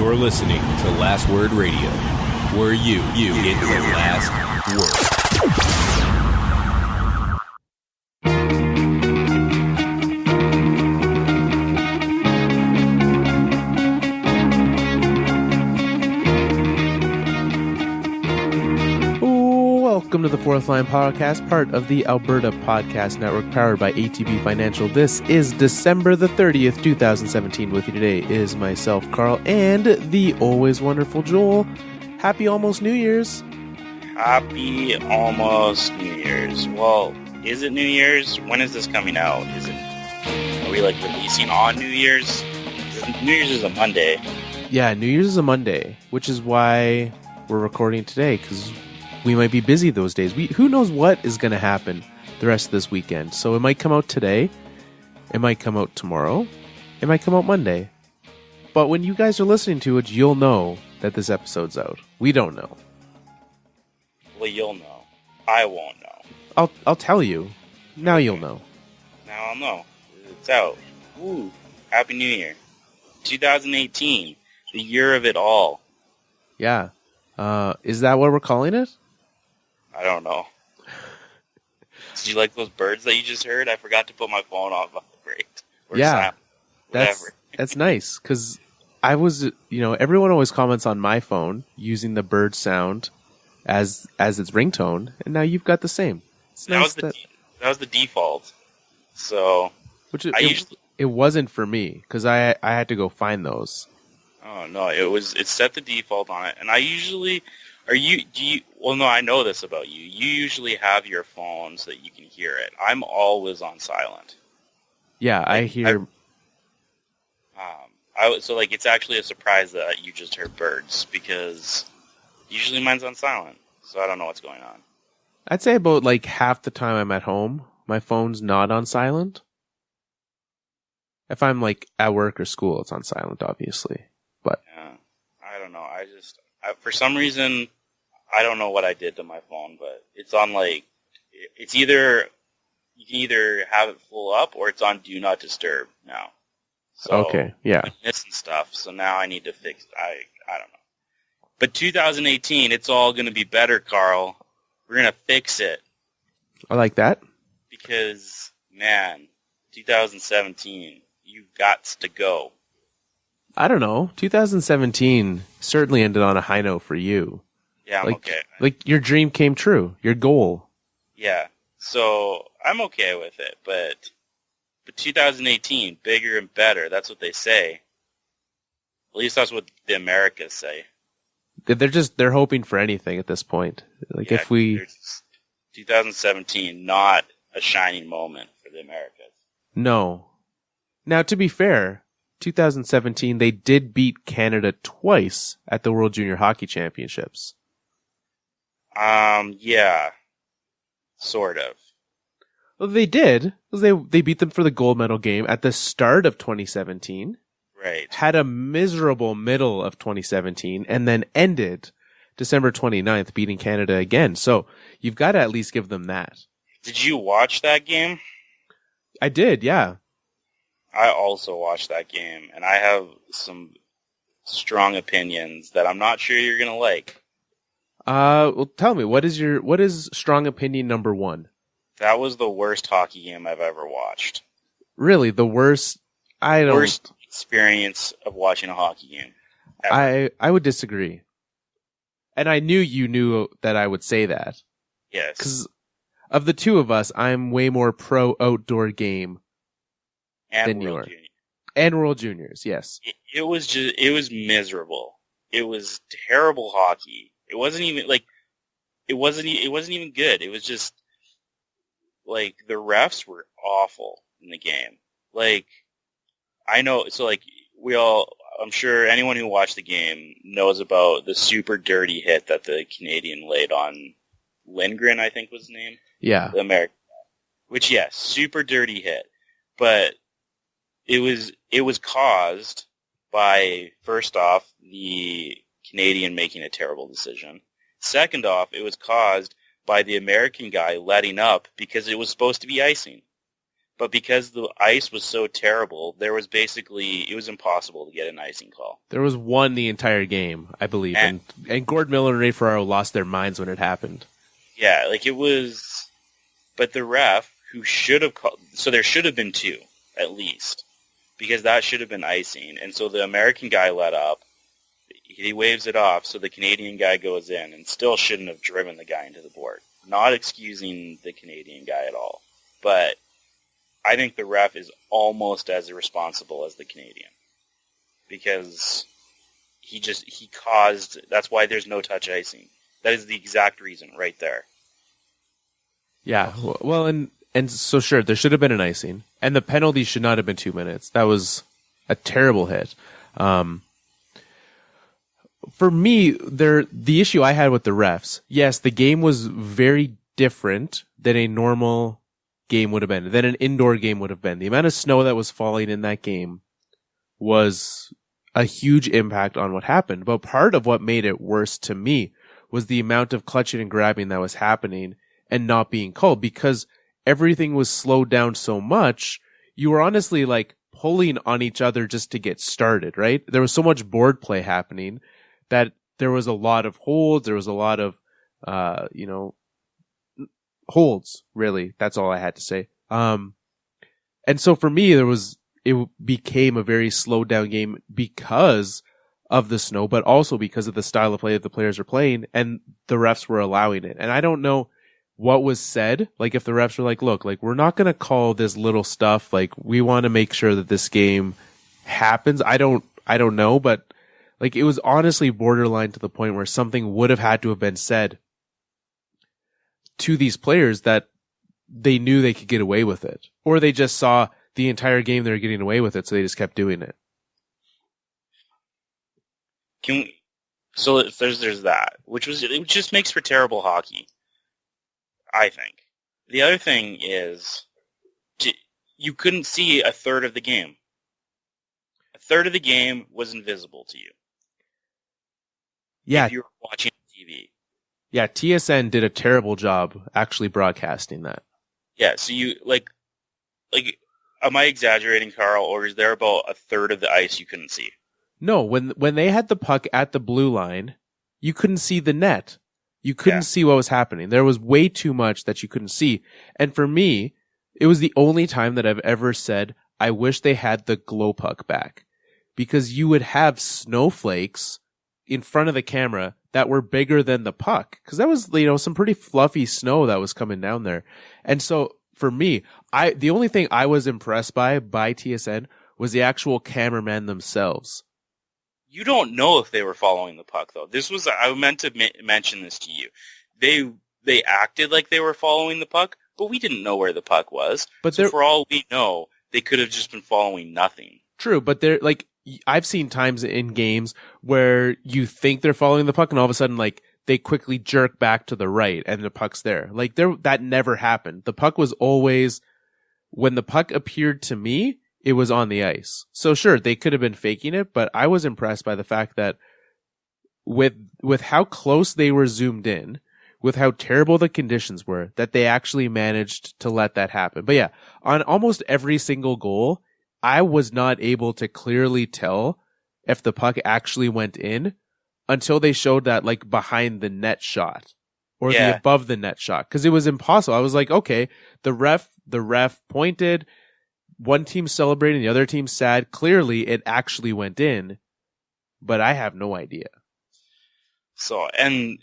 You're listening to Last Word Radio, where you get the last word. Welcome to the Fourth Line Podcast, part of the Alberta Podcast Network, powered by ATB Financial. This is December the 30th, 2017. With you today is myself, Carl, and the always wonderful Joel. Happy almost New Year's. Happy almost New Year's. Well, is it New Year's? When is this coming out? Are we releasing on New Year's? New Year's is a Monday. Yeah, New Year's is a Monday, which is why we're recording today, because we might be busy those days. Who knows what is going to happen the rest of this weekend. So it might come out today. It might come out tomorrow. It might come out Monday. But when you guys are listening to it, you'll know that this episode's out. We don't know. Well, you'll know. I won't know. I'll tell you. Now you'll know. Now I'll know. It's out. Woo. Happy New Year. 2018. The year of it all. Yeah. Is that what we're calling it? I don't know. Did you like those birds that you just heard? I forgot to put my phone on vibrate. Yeah, that's nice, because I was, everyone always comments on my phone using the bird sound as its ringtone, and now you've got the same. It's nice that was the default. So, it wasn't for me, because I had to go find those. Oh no, it set the default on it, and I usually I know this about you. You usually have your phone so that you can hear it. I'm always on silent. Yeah, I hear. It's actually a surprise that you just heard birds, because usually mine's on silent, so I don't know what's going on. I'd say about half the time I'm at home, my phone's not on silent. If I'm at work or school, it's on silent, obviously. But yeah, I don't know. For some reason, I don't know what I did to my phone, but it's on it's either, you can either have it full up or it's on Do Not Disturb now. So, okay, yeah. I'm missing stuff, so now I need to fix I don't know. But 2018, it's all going to be better, Carl. We're going to fix it. I like that. Because, man, 2017, you've got to go. I don't know. 2017 certainly ended on a high note for you. Yeah, I'm okay. Your dream came true. Your goal. Yeah. So I'm okay with it, but 2018, bigger and better. That's what they say. At least that's what the Americas say. They're hoping for anything at this point. If we 2017, not a shining moment for the Americas. No. Now, to be fair, 2017, they did beat Canada twice at the World Junior Hockey Championships. Yeah. Sort of. Well, they did. They beat them for the gold medal game at the start of 2017. Right. Had a miserable middle of 2017, and then ended December 29th beating Canada again. So you've got to at least give them that. Did you watch that game? I did, yeah. I also watched that game, and I have some strong opinions that I'm not sure you're going to like. Well, tell me, what is strong opinion number one? That was the worst hockey game I've ever watched. Really? The worst? Worst experience of watching a hockey game ever. I would disagree. And I knew you knew that I would say that. Yes. Because of the two of us, I'm way more pro outdoor game than you are. And World Juniors, yes. It was miserable. It was terrible hockey. It wasn't even even good. It was just the refs were awful in the game. I know, so I'm sure anyone who watched the game knows about the super dirty hit that the Canadian laid on Lindgren, I think was his name. Yeah. The American. Which, yes, super dirty hit. But it was caused by, first off, the Canadian making a terrible decision. Second off, it was caused by the American guy letting up because it was supposed to be icing. But because the ice was so terrible, it was impossible to get an icing call. There was one the entire game, I believe, and Gord Miller and Ray Ferraro lost their minds when it happened. Yeah, like it was, but the ref who should have called, so there should have been two, at least, because that should have been icing. And so the American guy let up, he waves it off, so the Canadian guy goes in and still shouldn't have driven the guy into the board. Not excusing the Canadian guy at all, but I think the ref is almost as irresponsible as the Canadian, because he caused, that's why there's no touch icing. That is the exact reason right there. Yeah, well, and so sure, there should have been an icing, and the penalty should not have been 2 minutes. That was a terrible hit. For me, the issue I had with the refs, yes, the game was very different than a normal game would have been, than an indoor game would have been. The amount of snow that was falling in that game was a huge impact on what happened. But part of what made it worse to me was the amount of clutching and grabbing that was happening and not being called, because everything was slowed down so much. You were honestly like pulling on each other just to get started, right? There was so much board play happening that there was a lot of holds. There was a lot of, holds, really. That's all I had to say. And so for me, it became a very slowed down game because of the snow, but also because of the style of play that the players are playing, and the refs were allowing it. And I don't know what was said. Like, if the refs were like, look, like, we're not going to call this little stuff. Like, we want to make sure that this game happens. I don't know, but like, it was honestly borderline to the point where something would have had to have been said to these players that they knew they could get away with it, or they just saw the entire game they were getting away with it, so they just kept doing it. So there's that, it just makes for terrible hockey, I think. The other thing is, you couldn't see a third of the game. A third of the game was invisible to you. Yeah. If you were watching TV. Yeah, TSN did a terrible job actually broadcasting that. Yeah, so you, like, am I exaggerating, Carl, or is there about a third of the ice you couldn't see? No, when they had the puck at the blue line, you couldn't see the net. You couldn't see what was happening. There was way too much that you couldn't see. And for me, it was the only time that I've ever said, I wish they had the glow puck back. Because you would have snowflakes in front of the camera that were bigger than the puck. Because that was, some pretty fluffy snow that was coming down there. And so for me, the only thing I was impressed by TSN was the actual cameramen themselves. You don't know if they were following the puck, though. I meant to mention this to you. They acted like they were following the puck, but we didn't know where the puck was. But so for all we know, they could have just been following nothing. True, but they're like, I've seen times in games where you think they're following the puck, and all of a sudden, like, they quickly jerk back to the right, and the puck's there. Like, that never happened. The puck was always, when the puck appeared to me, it was on the ice. So sure, they could have been faking it, but I was impressed by the fact that with how close they were zoomed in, with how terrible the conditions were, that they actually managed to let that happen. But yeah, on almost every single goal, I was not able to clearly tell if the puck actually went in until they showed that, like, behind the net shot or the above the net shot. Cause it was impossible. I was like, okay, the ref pointed, one team celebrating, the other team sad. Clearly it actually went in, but I have no idea. So, and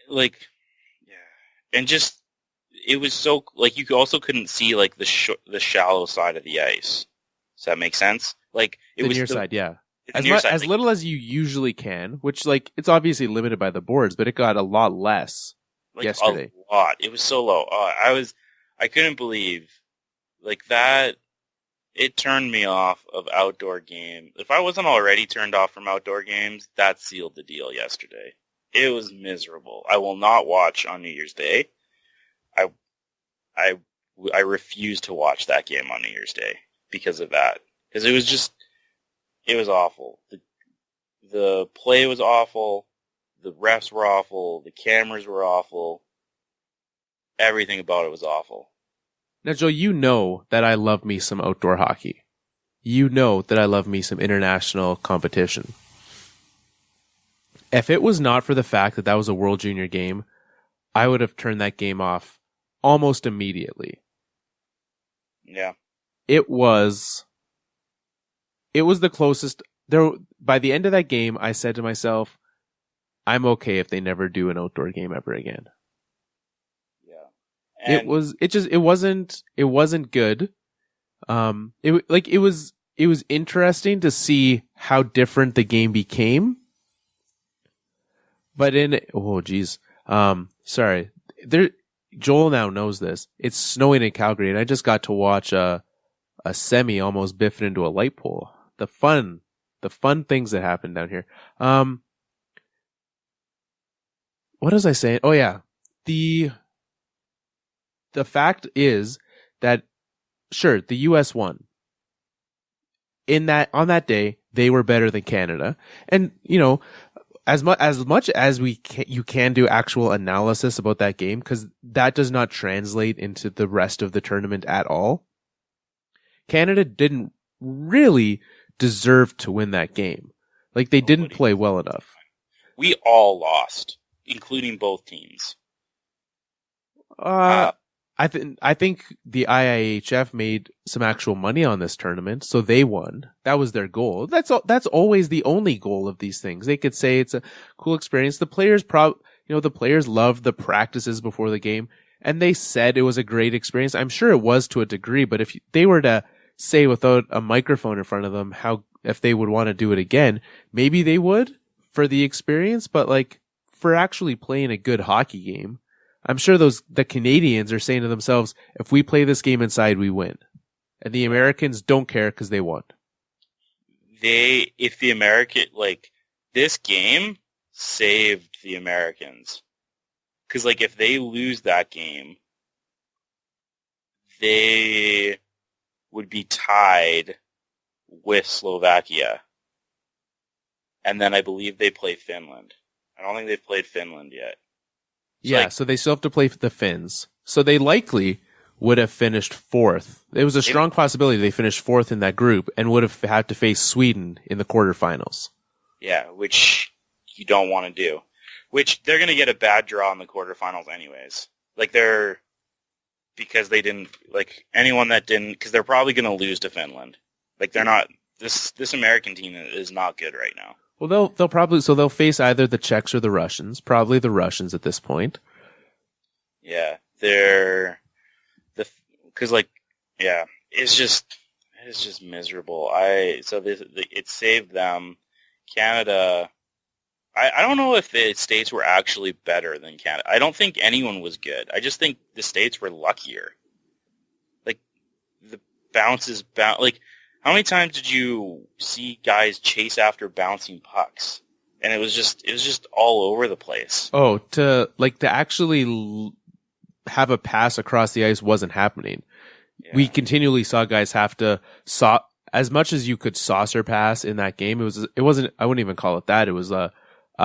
like, yeah. And just, it was so, like, you also couldn't see, like, the shallow side of the ice. Does that make sense? Like, it was near side, yeah. As like, little as you usually can, which, like, it's obviously limited by the boards, but it got a lot less yesterday. A lot. It was so low. I couldn't believe, like, that. It turned me off of outdoor games. If I wasn't already turned off from outdoor games, that sealed the deal yesterday. It was miserable. I will not watch on New Year's Day. I refuse to watch that game on New Year's Day because of that. Because it was awful. The play was awful. The refs were awful. The cameras were awful. Everything about it was awful. Now, Joe, you know that I love me some outdoor hockey. You know that I love me some international competition. If it was not for the fact that that was a World Junior game, I would have turned that game off almost immediately. Yeah. It was the closest there. By the end of that game, I said to myself, I'm okay if they never do an outdoor game ever again. Yeah. And it wasn't good. It was interesting to see how different the game became. But Joel now knows this. It's snowing in Calgary, and I just got to watch a semi almost biff into a light pole. The fun things that happen down here. What was I saying? Oh yeah. The fact is that sure, the US won. On that day, they were better than Canada. And, you know, as much as you can do actual analysis about that game, because that does not translate into the rest of the tournament at all. Canada didn't really deserve to win that game. Like, they didn't play well enough. We all lost, including both teams. I think the IIHF made some actual money on this tournament, so they won. That was their goal. That's always the only goal of these things. They could say it's a cool experience. The players the players loved the practices before the game, and they said it was a great experience. I'm sure it was to a degree, but if they were to say without a microphone in front of them if they would want to do it again, maybe they would for the experience, but like for actually playing a good hockey game, I'm sure the Canadians are saying to themselves, if we play this game inside, we win. And the Americans don't care because they won. This game saved the Americans. Because, like, if they lose that game, they would be tied with Slovakia. And then I believe they play Finland. I don't think they've played Finland yet. So they still have to play the Finns. So they likely would have finished fourth. It was a strong possibility they finished fourth in that group and would have had to face Sweden in the quarterfinals. Yeah, which you don't want to do. Which they're going to get a bad draw in the quarterfinals anyways. Because they didn't, anyone that didn't, because they're probably going to lose to Finland. They're not, this American team is not good right now. Well, they'll face either the Czechs or the Russians. Probably the Russians at this point. Yeah, it's just miserable. It saved them. Canada, I don't know if the States were actually better than Canada. I don't think anyone was good. I just think the States were luckier. The bounces, how many times did you see guys chase after bouncing pucks? And it was just all over the place. Oh, to actually have a pass across the ice wasn't happening. Yeah. We continually saw guys have to as much as you could saucer pass in that game. It wasn't. I wouldn't even call it that. It was a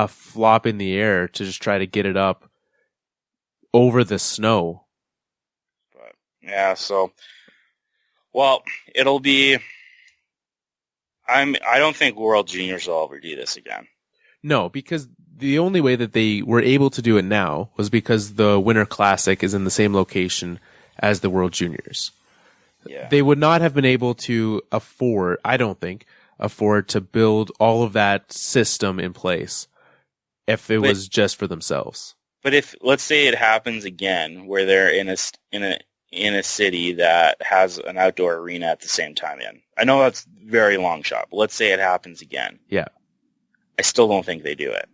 flop in the air to just try to get it up over the snow. But yeah, it'll be. I don't think World Juniors will ever do this again. No, because the only way that they were able to do it now was because the Winter Classic is in the same location as the World Juniors. Yeah. They would not have been able to afford to build all of that system in place if it was just for themselves. But if, let's say it happens again, where they're in a city that has an outdoor arena at the same time in. I know that's a very long shot, but let's say it happens again. Yeah. I still don't think they do it.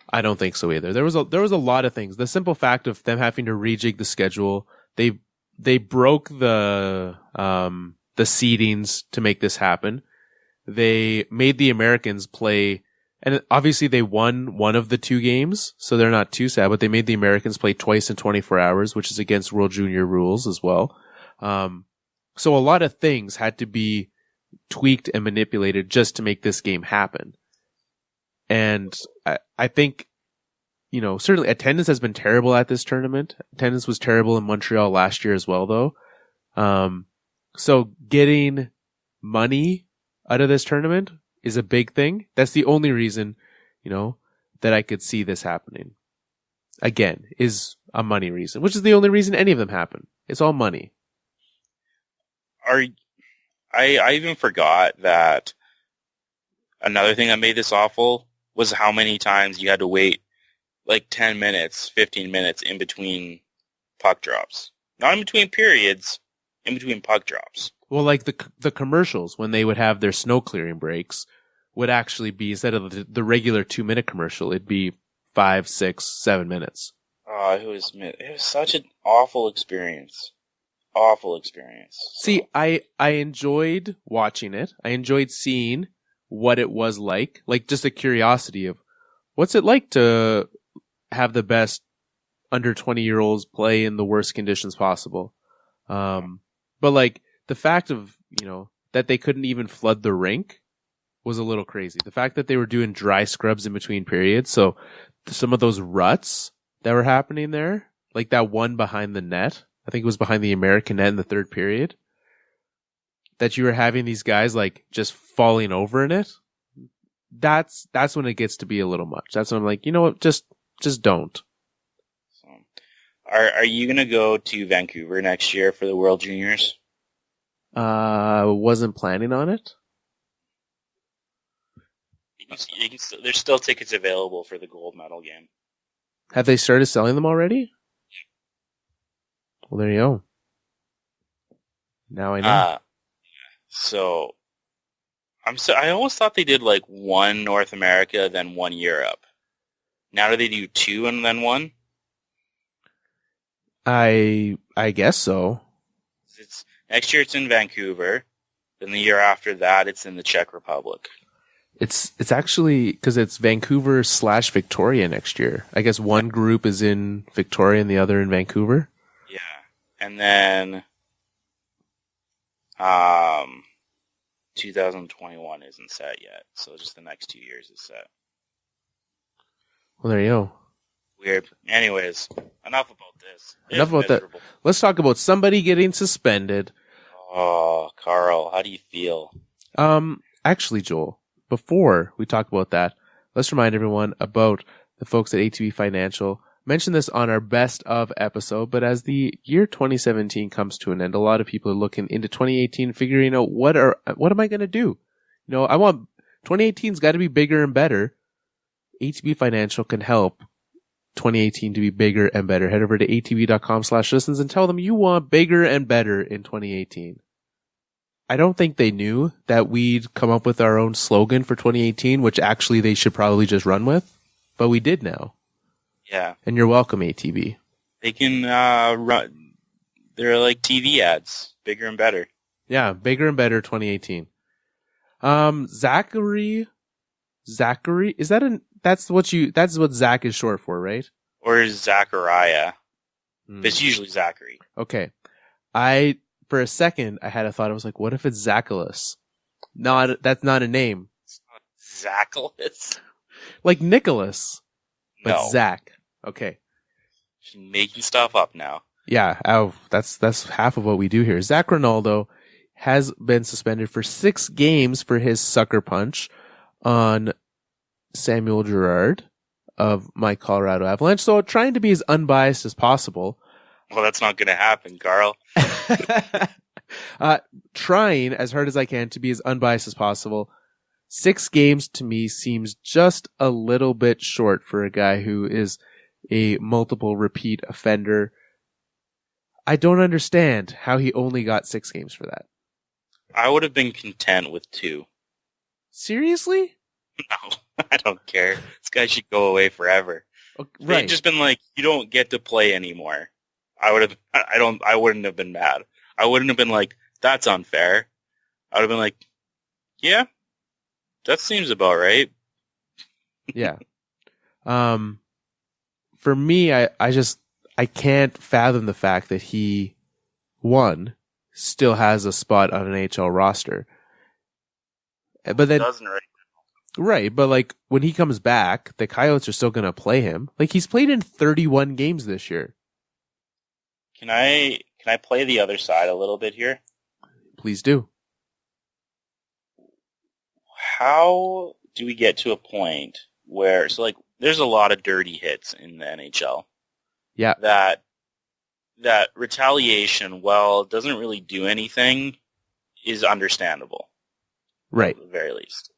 I don't think so either. There was a lot of things. The simple fact of them having to rejig the schedule, they broke the seedings to make this happen. They made the Americans play, and obviously they won one of the two games, so they're not too sad, but they made the Americans play twice in 24 hours, which is against World Junior rules as well. So a lot of things had to be tweaked and manipulated just to make this game happen. And I think, certainly attendance has been terrible at this tournament. Attendance was terrible in Montreal last year as well, though. So getting money out of this tournament is a big thing. That's the only reason, that I could see this happening. Again, is a money reason, which is the only reason any of them happen. It's all money. I even forgot that another thing that made this awful was how many times you had to wait like 10 minutes, 15 minutes in between puck drops. Not in between periods, in between puck drops. Well, like the commercials, when they would have their snow clearing breaks, would actually be, instead of the regular 2-minute commercial, it'd be 5, 6, 7 minutes. Oh, it was such an awful experience. Awful experience. See, I enjoyed watching it. I enjoyed seeing what it was like just a curiosity of what's it like to have the best under 20-year-olds play in the worst conditions possible. But like the fact of, that they couldn't even flood the rink was a little crazy. The fact that they were doing dry scrubs in between periods. So some of those ruts that were happening there, like that one behind the net, I think it was behind the American net in the third period, that you were having these guys like just falling over in it. That's when it gets to be a little much. That's when I'm like, you know what, just don't. So, are you gonna go to Vancouver next year for the World Juniors? Wasn't planning on it. There's still tickets available for the gold medal game. Have they started selling them already? Well, there you go. Now I know. So I almost thought they did like one North America, then one Europe. Now do they do two and then one? I guess so. Next year it's in Vancouver. Then the year after that it's in the Czech Republic. It's actually because it's Vancouver / Victoria next year. I guess one group is in Victoria and the other in Vancouver. Yeah. And then 2021 isn't set yet. So just the next 2 years is set. Well, there you go. Weird. Anyways, enough about this. Enough about that. Let's talk about somebody getting suspended. Oh, Carl, how do you feel? Actually, Joel, before we talk about that, let's remind everyone about the folks at ATB Financial. Mentioned this on our best of episode, but as the year 2017 comes to an end, a lot of people are looking into 2018, figuring out what am I going to do? I want 2018's got to be bigger and better. ATB Financial can help 2018 to be bigger and better. Head over to atb.com/listens and tell them you want bigger and better in 2018. I don't think they knew that we'd come up with our own slogan for 2018, which actually they should probably just run with, but we did now. Yeah. And you're welcome, ATB. They can run. They're like TV ads, bigger and better. Yeah, bigger and better 2018. Zachary, is that that's what Zach is short for, right? Or Zachariah. It's usually Zachary. Okay. For a second, I had a thought. I was like, what if it's Zachalus? That's not a name. It's not Zachalus. Like Nicholas, but No. Zach. Okay. She's making stuff up now. Yeah. That's half of what we do here. Zac Rinaldo has been suspended for 6 games for his sucker punch on Samuel Girard of my Colorado Avalanche. So trying to be as unbiased as possible. Well, that's not going to happen, Carl. Trying as hard as I can to be as unbiased as possible. 6 games to me seems just a little bit short for a guy who is a multiple repeat offender. I don't understand how he only got 6 games for that. I would have been content with 2. Seriously? No, I don't care. This guy should go away forever. Okay, They'd right. just been like, you don't get to play anymore. I wouldn't have been mad. I wouldn't have been like, that's unfair. I would have been like, yeah, that seems about right. Yeah. For me, I can't fathom the fact that he, still has a spot on an NHL roster. But then, Doesn't right. right, but like when he comes back, the Coyotes are still going to play him. Like he's played in 31 games this year. Can I can I play the other side a little bit here? Please do. How do we get to a point where, so like, there's a lot of dirty hits in the NHL. Yeah. That retaliation, while it doesn't really do anything, is understandable. Right. At the very least.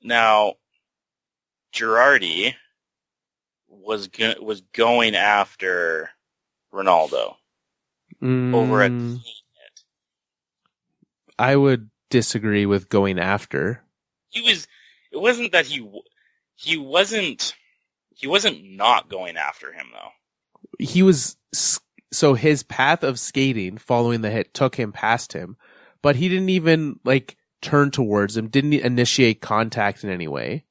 Now, Girardi was going after Ronaldo over a clean hit. I would disagree with going after. It wasn't that he wasn't not going after him though. He was, so his path of skating following the hit took him past him, but he didn't even like turn towards him, didn't initiate contact in any way.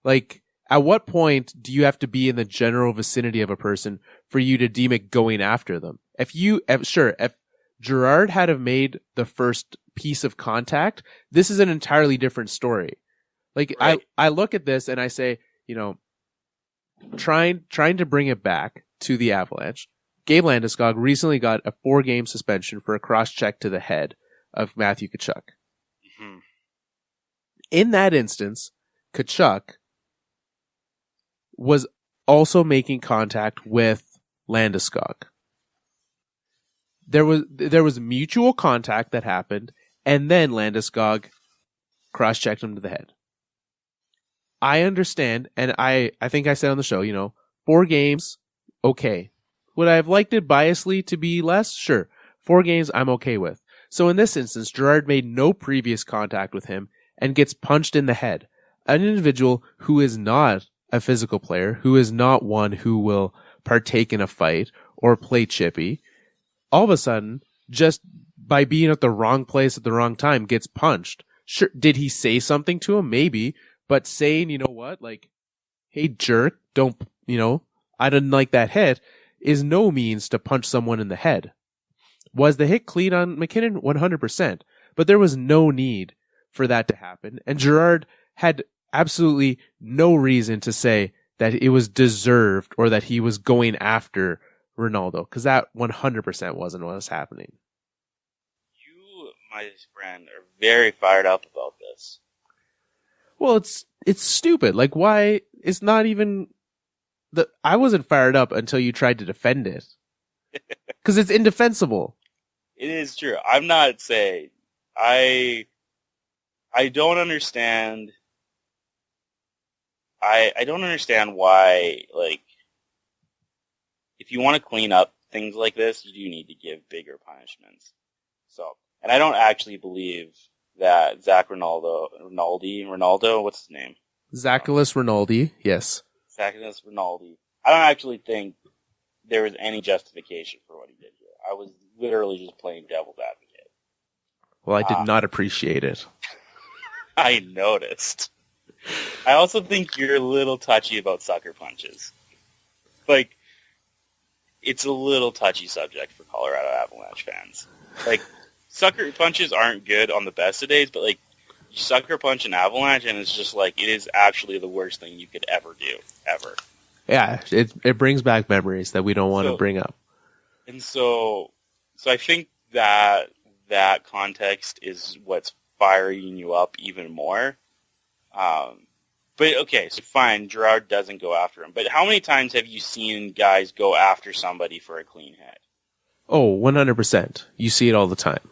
Like, at what point do you have to be in the general vicinity of a person for you to deem it going after them? If Girard had have made the first piece of contact, this is an entirely different story. Like, right. I look at this and I say, you know, trying to bring it back to the Avalanche, Gabe Landeskog recently got a 4-game suspension for a cross-check to the head of Matthew Tkachuk. Mm-hmm. In that instance, Tkachuk was also making contact with Landeskog. There was mutual contact that happened, and then Landeskog cross-checked him to the head. I understand, and I think I said on the show, you know, 4 games, okay. Would I have liked it biasly to be less? Sure. 4 games, I'm okay with. So in this instance, Girard made no previous contact with him and gets punched in the head. An individual who is not a physical player, who is not one who will partake in a fight or play chippy, all of a sudden, just by being at the wrong place at the wrong time, gets punched. Sure, did he say something to him? Maybe. But saying, you know what, like, hey, jerk, don't, you know, I didn't like that hit, is no means to punch someone in the head. Was the hit clean on McKinnon? 100%. But there was no need for that to happen. And Girard had absolutely no reason to say that it was deserved or that he was going after Ronaldo, because that 100% wasn't what was happening. You, my friend, are very fired up about this. Well, it's stupid. Like, why? It's not even I wasn't fired up until you tried to defend it, because it's indefensible. It is true. I'm not saying I don't understand. I don't understand why, like, if you want to clean up things like this, you do need to give bigger punishments. So, and I don't actually believe that Zac Rinaldo, what's his name? Zacchaeus Rinaldi, yes. Zacchaeus Rinaldi. I don't actually think there was any justification for what he did here. I was literally just playing devil's advocate. Well, I did not appreciate it. I noticed. I also think you're a little touchy about sucker punches. Like, it's a little touchy subject for Colorado Avalanche fans. Like, sucker punches aren't good on the best of days, but, like, you sucker punch an Avalanche, and it's just like, it is actually the worst thing you could ever do, ever. Yeah, it brings back memories that we don't want to bring up. And so I think that context is what's firing you up even more. But okay, so fine, Girard doesn't go after him. But how many times have you seen guys go after somebody for a clean hit? Oh, 100%. You see it all the time.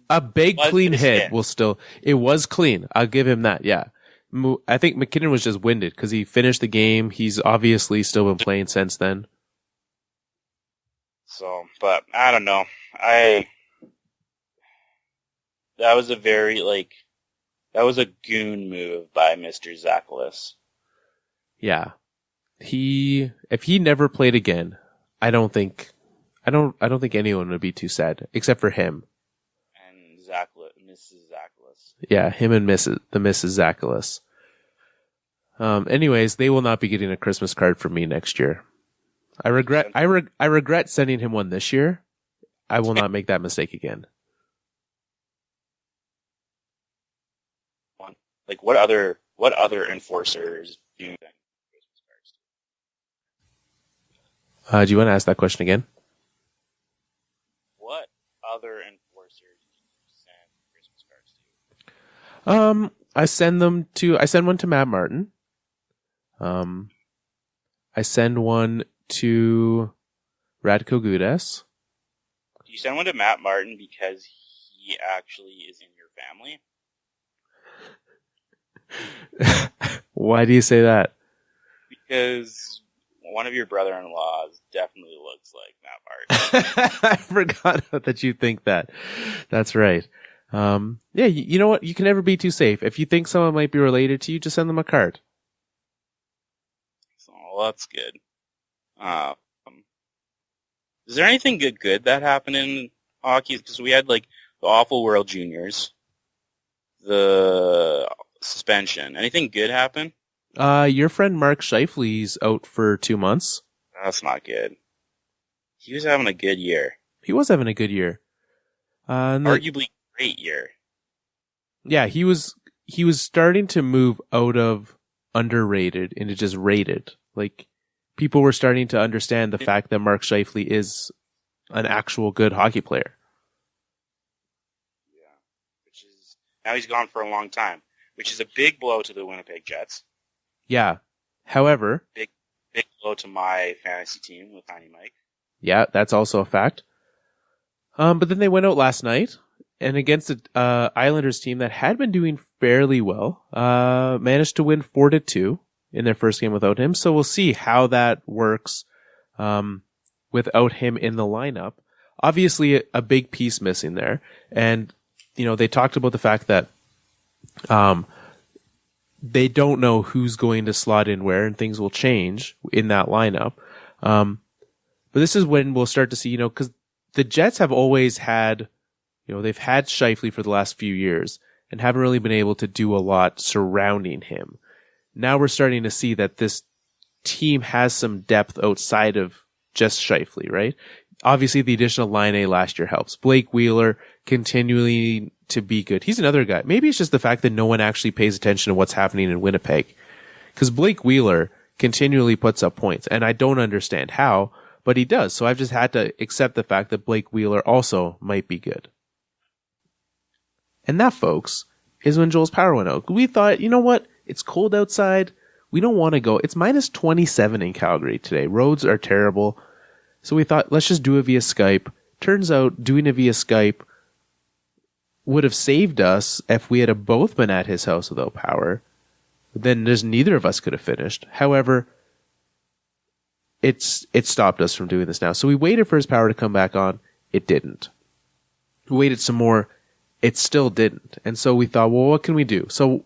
A big clean hit will still... It was clean. I'll give him that, yeah. I think McKinnon was just winded because he finished the game. He's obviously still been playing since then. So, but I don't know. That was a very, like... That was a goon move by Mr. Zacchaeus. Yeah. If he never played again, I don't think anyone would be too sad, except for him. And Mrs. Zacchaeus. Yeah, him and Mrs. Zacchaeus. Anyways, they will not be getting a Christmas card from me next year. I regret sending him one this year. I will not make that mistake again. Like, what other enforcers do you think Christmas cards do? Do you want to ask that question again? I send one to Matt Martin. I send one to Radko Gudas. Do you send one to Matt Martin because he actually is in your family? Why do you say that? Because one of your brother-in-laws definitely looks like Matt Martin. I forgot that you think that. That's right. Yeah, you know what? You can never be too safe. If you think someone might be related to you, just send them a card. So, well, that's good. Is there anything good that happened in hockey? Because we had, like, the awful World Juniors, the suspension. Anything good happen? Your friend Mark Scheifele's out for 2 months. That's not good. He was having a good year. He was having a good year. Arguably great year. Yeah, he was starting to move out of underrated into just rated. Like, people were starting to understand the fact that Mark Scheifele is an actual good hockey player. Yeah. Which is, now he's gone for a long time, which is a big blow to the Winnipeg Jets. Yeah. However, big blow to my fantasy team with Tiny Mike. Yeah, that's also a fact. But then they went out last night and against the Islanders team that had been doing fairly well, managed to win 4-2 in their first game without him. So we'll see how that works without him in the lineup. Obviously, a big piece missing there. And, you know, they talked about the fact that they don't know who's going to slot in where, and things will change in that lineup. But this is when we'll start to see, you know, because the Jets have always had, you know, they've had Scheifele for the last few years and haven't really been able to do a lot surrounding him. Now we're starting to see that this team has some depth outside of just Scheifele, right? Obviously, the additional line A last year helps. Blake Wheeler continually to be good. He's another guy. Maybe it's just the fact that no one actually pays attention to what's happening in Winnipeg. Because Blake Wheeler continually puts up points, and I don't understand how, but he does. So I've just had to accept the fact that Blake Wheeler also might be good. And that, folks, is when Joel's power went out. We thought, you know what? It's cold outside. We don't want to go. It's minus 27 in Calgary today. Roads are terrible. So we thought, let's just do it via Skype. Turns out doing it via Skype would have saved us if we had both been at his house without power. Then neither of us could have finished. However, it stopped us from doing this now. So we waited for his power to come back on. It didn't. We waited some more. It still didn't. And so we thought, well, what can we do? So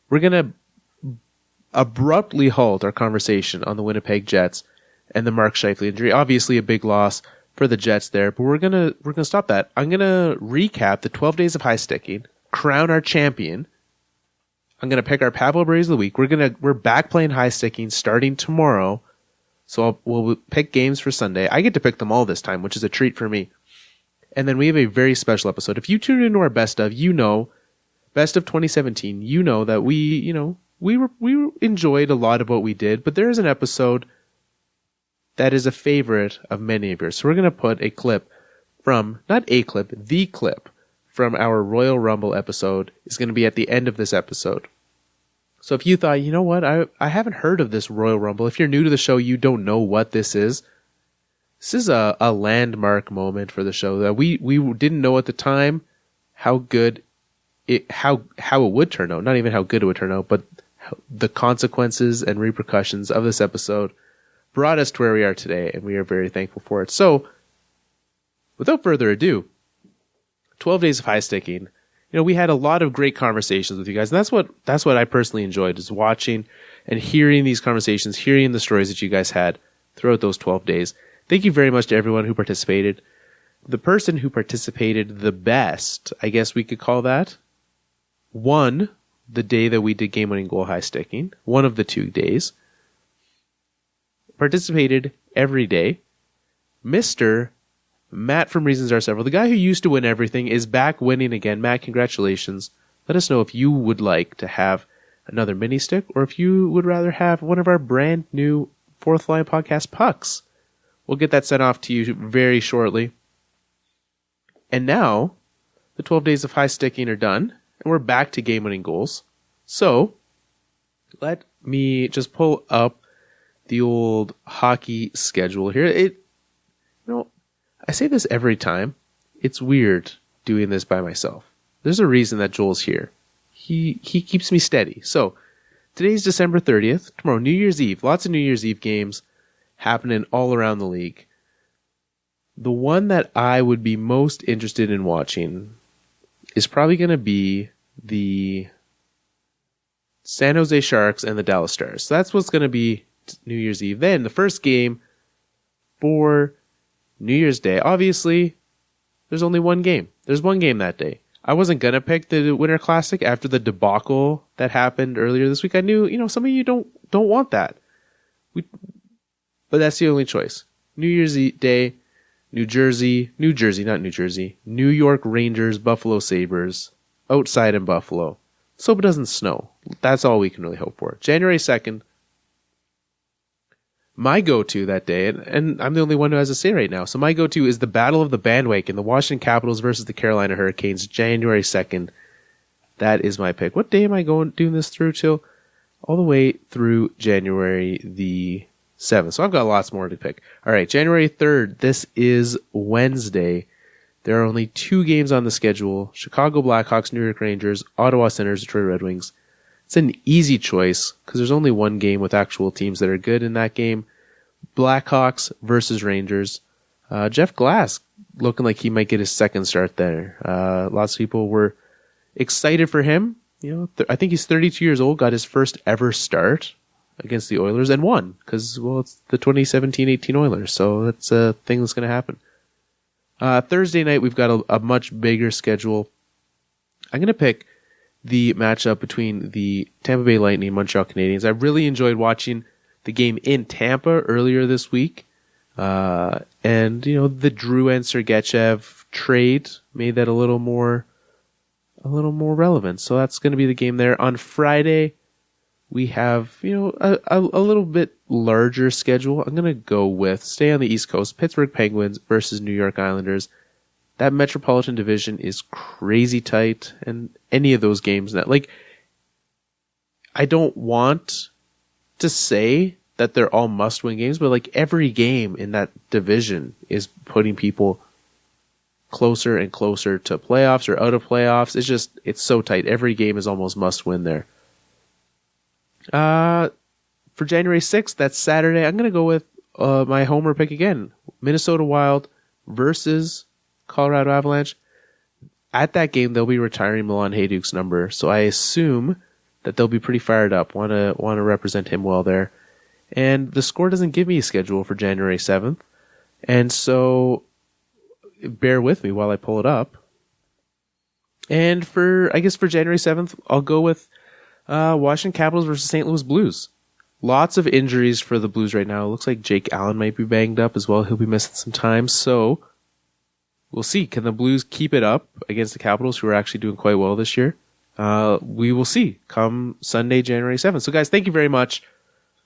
we're going to abruptly halt our conversation on the Winnipeg Jets and the Mark Scheifele injury. Obviously a big loss for the Jets there, but we're going to stop that. I'm going to recap the 12 days of high sticking, crown our champion. I'm going to pick our Pavel Braves of the week. We're back playing high sticking starting tomorrow. So we'll pick games for Sunday. I get to pick them all this time, which is a treat for me. And then we have a very special episode. If you tune into our best of, you know, best of 2017, you know that we enjoyed a lot of what we did, but there is an episode that is a favorite of many of yours. So we're going to put a clip from, not a clip, the clip from our Royal Rumble episode is going to be at the end of this episode. So if you thought, you know what, I haven't heard of this Royal Rumble. If you're new to the show, you don't know what this is. This is a landmark moment for the show that we didn't know at the time how good how it would turn out. Not even how good it would turn out, but the consequences and repercussions of this episode brought us to where we are today, and we are very thankful for it. So, without further ado, 12 days of high sticking. You know, we had a lot of great conversations with you guys, and that's what I personally enjoyed, is watching and hearing these conversations, hearing the stories that you guys had throughout those 12 days. Thank you very much to everyone who participated. The person who participated the best, I guess we could call that, won the day that we did game-winning goal high sticking, one of the 2 days. Participated every day. Mr. Matt from Reasons Are Several, the guy who used to win everything, is back winning again. Matt, congratulations. Let us know if you would like to have another mini stick, or if you would rather have one of our brand new Fourth Line Podcast pucks. We'll get that sent off to you very shortly. And now, the 12 days of high sticking are done. and we're back to game-winning goals. So, let me just pull up the old hockey schedule here. I say this every time. It's weird doing this by myself. There's a reason that Joel's here. He keeps me steady. So, today's December 30th. Tomorrow, New Year's Eve. Lots of New Year's Eve games happening all around the league. The one that I would be most interested in watching is probably going to be the San Jose Sharks and the Dallas Stars. So that's what's going to be New Year's Eve. Then the first game for New Year's Day. Obviously, there's only one game. There's one game that day. I wasn't going to pick the Winter Classic after the debacle that happened earlier this week. I knew, some of you don't want that. But that's the only choice. New Year's Day, New York Rangers, Buffalo Sabres, outside in Buffalo. So it doesn't snow. That's all we can really hope for. January 2nd, my go-to that day, and I'm the only one who has a say right now, so my go-to is the Battle of the Bandwagon, the Washington Capitals versus the Carolina Hurricanes, January 2nd. That is my pick. What day am I doing this through till? All the way through January the 7th. So I've got lots more to pick. All right, January 3rd. This is Wednesday. There are only 2 games on the schedule. Chicago Blackhawks, New York Rangers, Ottawa Senators, Detroit Red Wings. It's an easy choice because there's only one game with actual teams that are good in that game. Blackhawks versus Rangers. Jeff Glass looking like he might get his second start there. Lots of people were excited for him. I think he's 32 years old, got his first ever start against the Oilers and won because, it's the 2017-18 Oilers. So that's a thing that's going to happen. Thursday night, we've got a much bigger schedule. I'm going to pick the matchup between the Tampa Bay Lightning and Montreal Canadiens. I really enjoyed watching the game in Tampa earlier this week. And, the Drew and Sergachev trade made that a little more relevant. So that's going to be the game there. On Friday, we have, a little bit larger schedule. I'm going to go with, stay on the East Coast, Pittsburgh Penguins versus New York Islanders. That Metropolitan Division is crazy tight, and any of those games I don't want to say that they're all must-win games, but every game in that division is putting people closer and closer to playoffs or out of playoffs. It's so tight. Every game is almost must-win there. For January 6th, that's Saturday, I'm going to go with my homer pick again. Minnesota Wild versus Colorado Avalanche. At that game, they'll be retiring Milan Hajduk's number, so I assume that they'll be pretty fired up. Want to represent him well there. And the score doesn't give me a schedule for January 7th, and so bear with me while I pull it up. And for January 7th, I'll go with Washington Capitals versus St. Louis Blues. Lots of injuries for the Blues right now. It looks like Jake Allen might be banged up as well. He'll be missing some time, so we'll see. Can the Blues keep it up against the Capitals, who are actually doing quite well this year? We will see come Sunday, January 7th. So, guys, thank you very much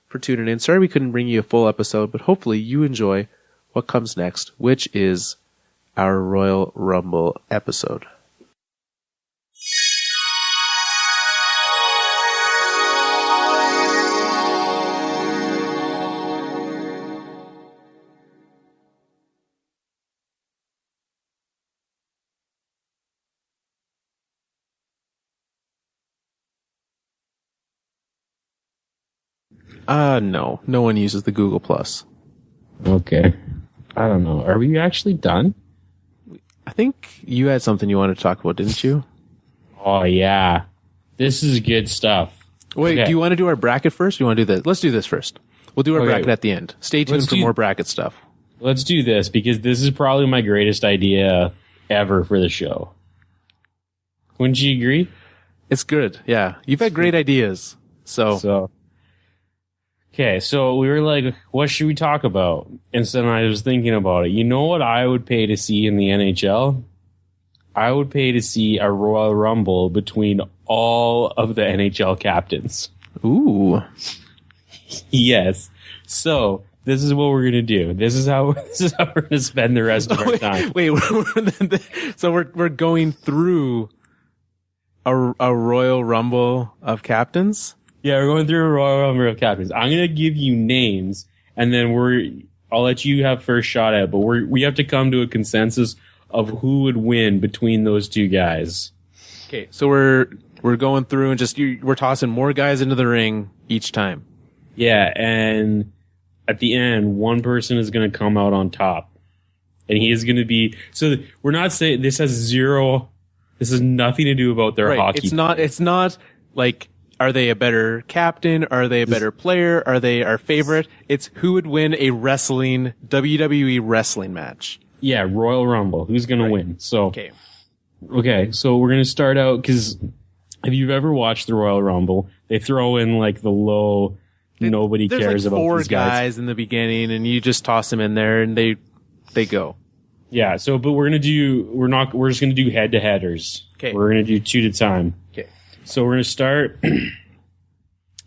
for tuning in. Sorry we couldn't bring you a full episode, but hopefully you enjoy what comes next, which is our Royal Rumble episode. No one uses the Google Plus. Okay. I don't know. Are we actually done? I think you had something you wanted to talk about, didn't you? Oh, yeah. This is good stuff. Wait, okay. Do you want to do our bracket first? Or do you want to do this? Let's do this first. We'll do our bracket at the end. Stay tuned for more bracket stuff. Let's do this, because this is probably my greatest idea ever for the show. Wouldn't you agree? It's good, yeah. You've had great ideas. Okay, so we were like, what should we talk about? And so I was thinking about it. You know what I would pay to see in the NHL? I would pay to see a Royal Rumble between all of the NHL captains. Ooh. Yes. So this is what we're gonna do. This is how we're gonna spend the rest of our time. Wait. So we're going through a Royal Rumble of captains? Yeah, we're going through a Royal Rumble of captains. I'm going to give you names, and then I'll let you have first shot at it, but we have to come to a consensus of who would win between those two guys. Okay, so we're going through and we're tossing more guys into the ring each time. Yeah, and at the end, one person is going to come out on top. And he is going to be... So we're not saying... This has nothing to do about their hockey. It's not like, are they a better captain? Are they a better player? Are they our favorite? It's who would win a WWE wrestling match. Yeah, Royal Rumble. Who's going to win? So Okay, so we're going to start out... Because if you've ever watched the Royal Rumble, they throw in like the low... Nobody cares about these guys. There's 4 guys in the beginning, and you just toss them in there, and they go. Yeah. So, but we're just gonna do head to headers. Okay. We're gonna do 2 at a time. Okay. So we're gonna start, and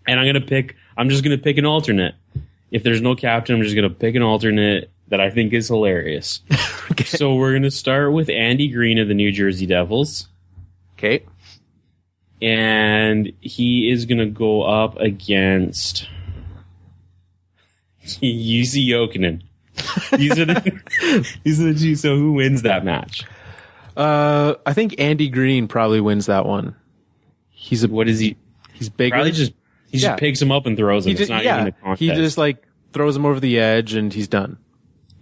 I'm just gonna pick an alternate. If there's no captain, I'm just gonna pick an alternate that I think is hilarious. Okay. So we're gonna start with Andy Green of the New Jersey Devils. Okay. And he is gonna go up against UC Jokinen. These are the two. So who wins that match? I think Andy Green probably wins that one. What is he? He's bigger. Probably just picks him up and throws him. It's not even a contest. He just like throws him over the edge and he's done.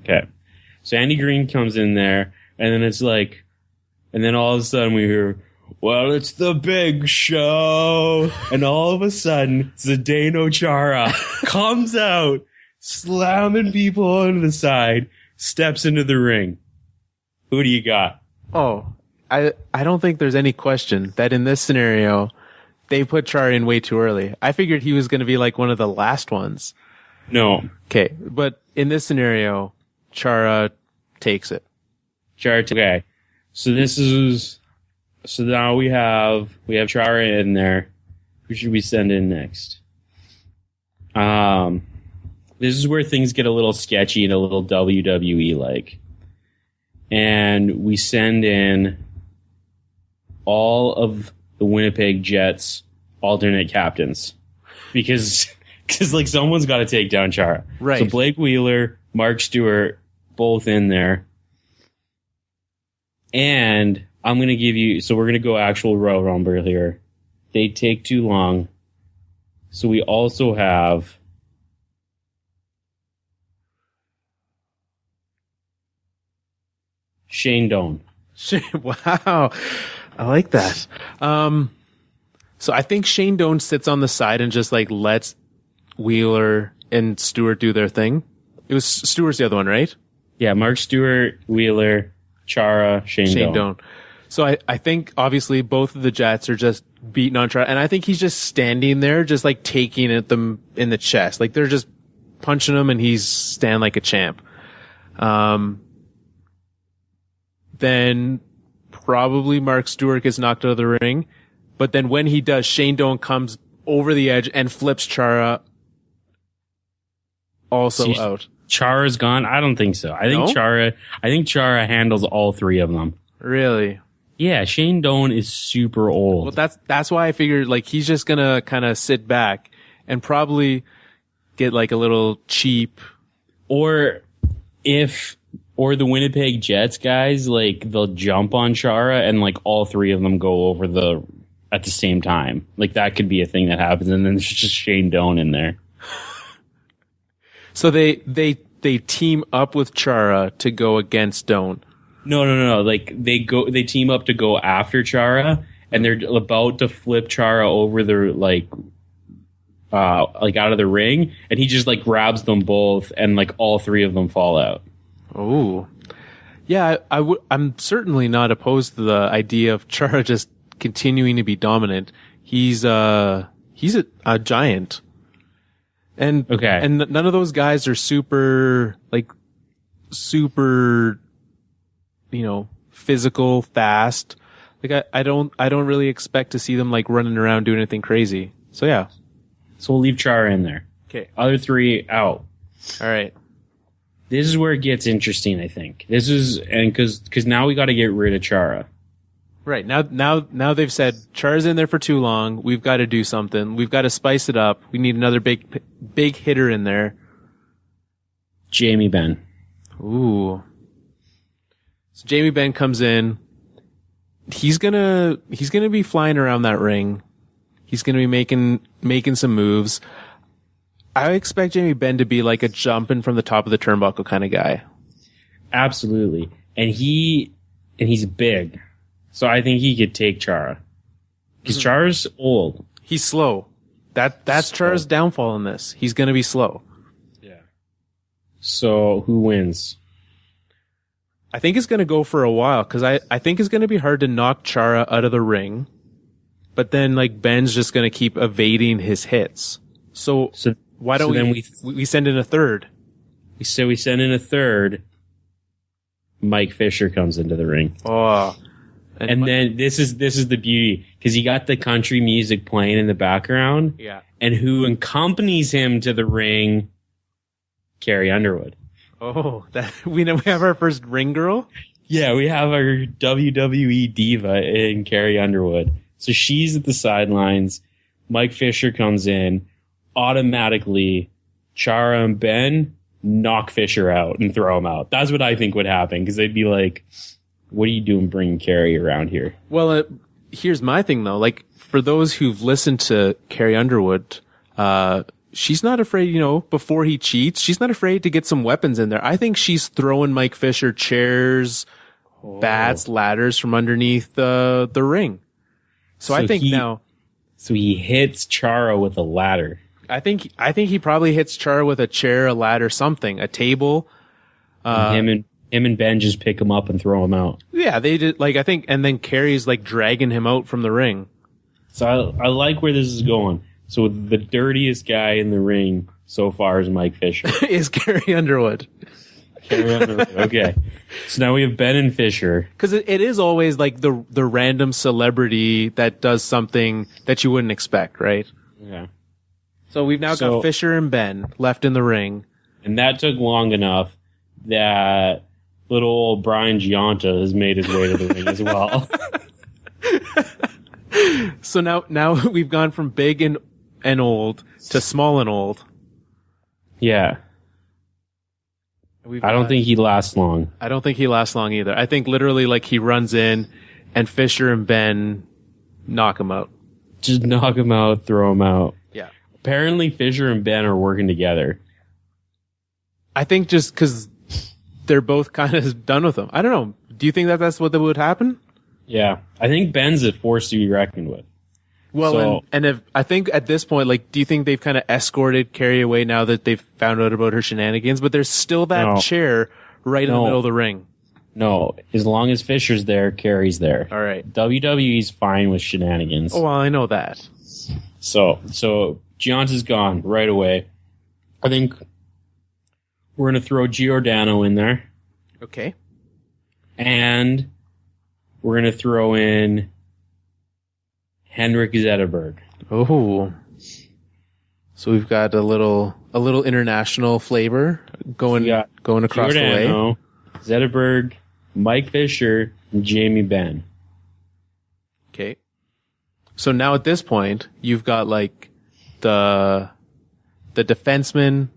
Okay. So Andy Green comes in there, and then it's like, and then all of a sudden we hear, well, it's the big show. And all of a sudden, Zdeno Chara comes out, slamming people on the side, steps into the ring. Who do you got? Oh, I don't think there's any question that in this scenario, they put Chara in way too early. I figured he was going to be like one of the last ones. No. Okay, but in this scenario, Chara takes it. Okay. So now we have Chara in there. Who should we send in next? This is where things get a little sketchy and a little WWE-like. And we send in all of the Winnipeg Jets alternate captains. Because like someone's got to take down Chara. Right. So Blake Wheeler, Mark Stewart, both in there. And I'm going to give you... So we're going to go actual Royal Rumble here. They take too long. So we also have... Shane Doan. Wow. I like that. So I think Shane Doan sits on the side and just like lets Wheeler and Stewart do their thing. It was Stewart's the other one, right? Yeah, Mark Stewart, Wheeler, Chara, Shane Doan. So I think obviously both of the Jets are just beating on Chara, and I think he's just standing there, just like taking at them in the chest. Like they're just punching him and he's stand like a champ. Then probably Mark Stewart gets knocked out of the ring. But then when he does, Shane Doan comes over the edge and flips Chara also out. Chara's gone? I don't think so. I think Chara handles all 3 of them. Really? Yeah, Shane Doan is super old. Well, that's why I figured like he's just gonna kind of sit back and probably get like a little cheap. Or the Winnipeg Jets guys, like they'll jump on Chara and like all 3 of them go over at the same time. Like that could be a thing that happens, and then there's just Shane Doan in there. So they team up with Chara to go against Doan. No. Like they team up to go after Chara, and they're about to flip Chara over the like out of the ring, and he just like grabs them both, and like all 3 of them fall out. Oh, yeah. I'm certainly not opposed to the idea of Chara just continuing to be dominant. He's a giant. And none of those guys are super, physical, fast. Like I don't really expect to see them like running around doing anything crazy. So yeah. So we'll leave Chara in there. Okay. Other 3 out. All right. This is where it gets interesting, I think. Because now we got to get rid of Chara. Right. Now they've said Chara's in there for too long. We've got to do something. We've got to spice it up. We need another big hitter in there. Jamie Benn. Ooh. So Jamie Benn comes in. He's gonna be flying around that ring. He's gonna be making some moves. I expect Jamie Benn to be like a jumping from the top of the turnbuckle kind of guy. Absolutely. And he's big. So I think he could take Chara. Because Chara's old. He's slow. That's slow. Chara's downfall in this. He's gonna be slow. Yeah. So who wins? I think it's going to go for a while because I think it's going to be hard to knock Chara out of the ring. But then like Ben's just going to keep evading his hits. So why don't we send in a third? So we send in a third. Mike Fisher comes into the ring. Oh. And then this is the beauty because you got the country music playing in the background. Yeah. And who accompanies him to the ring? Carrie Underwood. Oh, we have our first ring girl? Yeah, we have our WWE diva in Carrie Underwood. So she's at the sidelines. Mike Fisher comes in. Automatically, Chara and Ben knock Fisher out and throw him out. That's what I think would happen because they'd be like, what are you doing bringing Carrie around here? Well, here's my thing, though. Like, for those who've listened to Carrie Underwood, she's not afraid, before he cheats, she's not afraid to get some weapons in there. I think she's throwing Mike Fisher chairs, bats, ladders from underneath the ring. So I think So he hits Chara with a ladder. I think he probably hits Chara with a chair, a ladder, something, a table. And him and Ben just pick him up and throw him out. Yeah, they did. Like, I think, and then Carrie's like dragging him out from the ring. So I like where this is going. So the dirtiest guy in the ring so far is Mike Fisher. Is Carrie Underwood. Carrie Underwood. Okay. So now we have Ben and Fisher. Because it is always like the random celebrity that does something that you wouldn't expect, right? Yeah. So we've now got Fisher and Ben left in the ring. And that took long enough that little old Brian Giunta has made his way to the ring as well. So now we've gone from big and old to small and old. Yeah. I don't think he lasts long. I don't think he lasts long either. I think literally like he runs in and Fisher and Ben knock him out. Just knock him out, throw him out. Yeah. Apparently Fisher and Ben are working together. I think just because they're both kind of done with him. I don't know. Do you think that's what would happen? Yeah. I think Ben's a force to be reckoned with. Well, and if I think at this point, like, do you think they've kind of escorted Carrie away now that they've found out about her shenanigans? But there's still that chair right in the middle of the ring. No, as long as Fisher's there, Carrie's there. All right. WWE's fine with shenanigans. Oh, well, I know that. So Gianta's gone right away. I think we're going to throw Giordano in there. Okay. And we're going to throw in Henrik Zetterberg. Oh. So we've got a little international flavor going across Giordano, the way. Zetterberg, Mike Fisher, and Jamie Benn. Okay. So now at this point, you've got like the defenseman,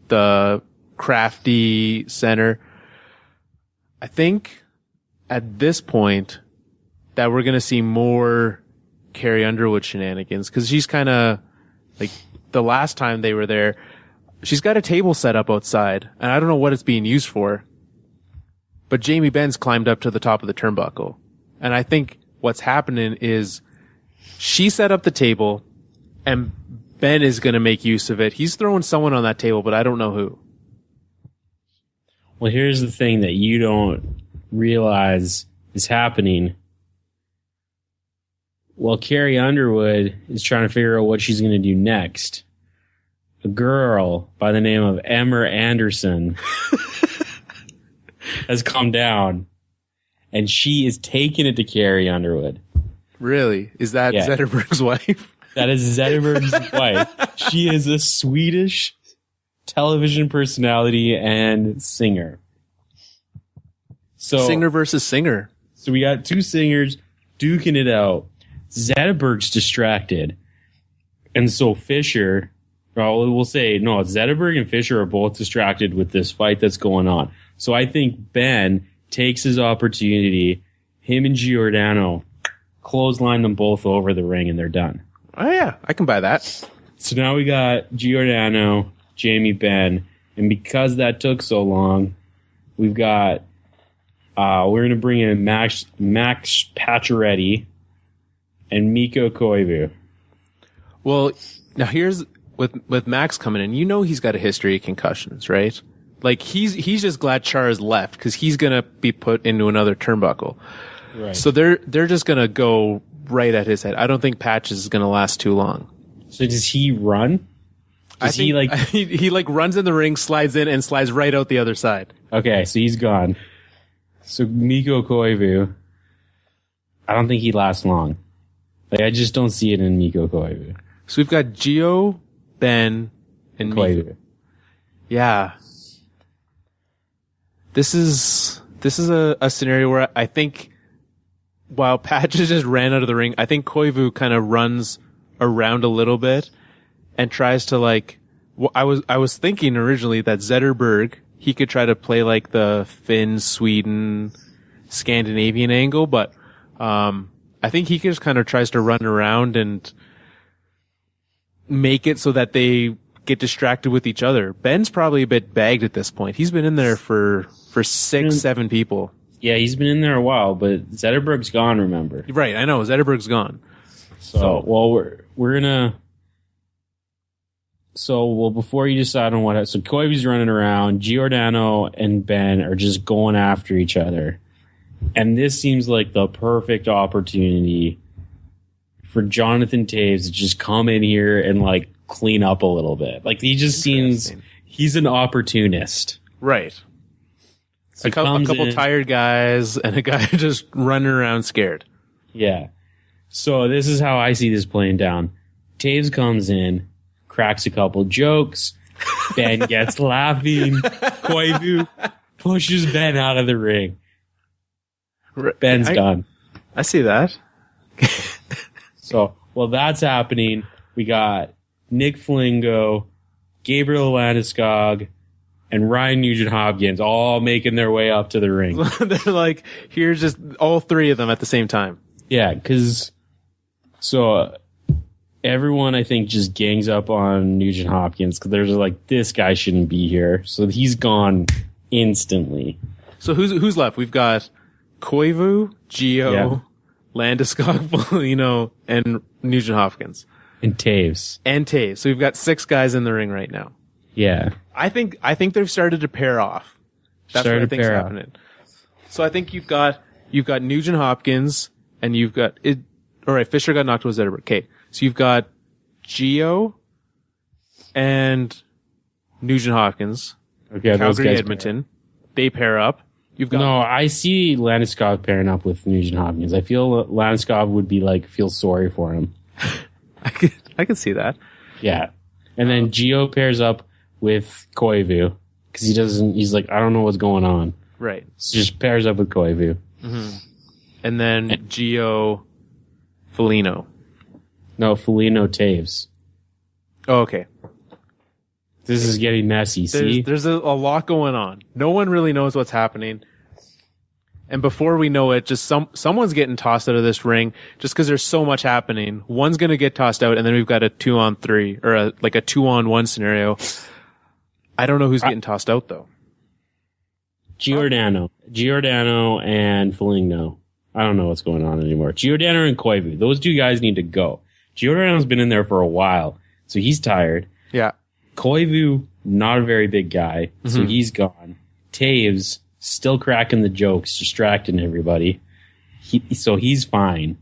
the crafty center. I think at this point that we're going to see more Carrie Underwood shenanigans because she's kind of like the last time they were there, she's got a table set up outside and I don't know what it's being used for, but Jamie Ben's climbed up to the top of the turnbuckle. And I think what's happening is she set up the table and Ben is going to make use of it. He's throwing someone on that table, but I don't know who. Well, here's the thing that you don't realize is happening. Well, Carrie Underwood is trying to figure out what she's going to do next. A girl by the name of Emma Anderson has come down, and she is taking it to Carrie Underwood. Really? Is that Zetterberg's wife? That is Zetterberg's wife. She is a Swedish television personality and singer. So singer versus singer. So we got two singers, duking it out. Zetterberg's distracted. And so Fisher, we'll say, no, Zetterberg and Fisher are both distracted with this fight that's going on. So I think Ben takes his opportunity. Him and Giordano clothesline them both over the ring, and they're done. Oh, yeah. I can buy that. So now we got Giordano, Jamie Benn, and because that took so long, we've got we're going to bring in Max Pacioretty and Mikko Koivu. Well, now here's with Max coming in. You know he's got a history of concussions, right? Like he's just glad Chara's left because he's going to be put into another turnbuckle. Right. So they're just going to go right at his head. I don't think Patch is going to last too long. So does he run? He runs in the ring, slides in, and slides right out the other side. Okay, so he's gone. So Mikko Koivu, I don't think he lasts long. Like I just don't see it in Mikko Koivu. So we've got Gio, Ben, and Koivu. Yeah. This is a scenario where I think while Patch just ran out of the ring, I think Koivu kind of runs around a little bit and tries to I was thinking originally that Zetterberg, he could try to play like the Finn, Sweden, Scandinavian angle, but I think he just kind of tries to run around and make it so that they get distracted with each other. Ben's probably a bit bagged at this point. He's been in there for 6-7 people. Yeah, he's been in there a while, but Zetterberg's gone, remember? Right, I know. Zetterberg's gone. So we're gonna. So before you decide on what, so Koivu's running around, Giordano and Ben are just going after each other, and this seems like the perfect opportunity for Jonathan Toews to just come in here and like clean up a little bit. Like he just seems he's an opportunist, right? So a couple tired guys and a guy just running around scared. Yeah. So this is how I see this playing down. Toews comes in, cracks a couple jokes. Ben gets laughing. Koivu pushes Ben out of the ring. Ben's done. I see that. So, while that's happening, we got Nick Foligno, Gabriel Landeskog, and Ryan Nugent-Hopkins all making their way up to the ring. They're like, here's just all three of them at the same time. Yeah, because everyone, I think, just gangs up on Nugent-Hopkins because they're just like, this guy shouldn't be here. So he's gone instantly. So who's left? We've got Koivu, Gio, Landeskog, Foligno, and Nugent-Hopkins. And Toews. So we've got 6 guys in the ring right now. Yeah. I think they've started to pair off. That's what I think's happening. So I think you've got Nugent-Hopkins and you've got it. All right, Fisher got knocked with Zetterberg. Okay. So you've got Gio and Nugent-Hopkins. Okay, Calgary, Edmonton. They pair up. I see Landeskog pairing up with Nugent-Hopkins. I feel Landeskog would be feel sorry for him. I can see that. Yeah. And then Gio pairs up with Koivu because he's like, I don't know what's going on. Right. So just pairs up with Koivu. Mm-hmm. And then Gio, Foligno. No, Foligno, Toews. Oh, okay. This is getting messy, see? There's a lot going on. No one really knows what's happening. And before we know it, just someone's getting tossed out of this ring just because there's so much happening. One's going to get tossed out, and then we've got a 2-on-3 or a 2-on-1 scenario. I don't know who's getting tossed out, though. Giordano and Foligno. I don't know what's going on anymore. Giordano and Koivu. Those 2 guys need to go. Giordano's been in there for a while, so he's tired. Yeah. Koivu, not a very big guy, so he's gone. Toews, still cracking the jokes, distracting everybody. So he's fine.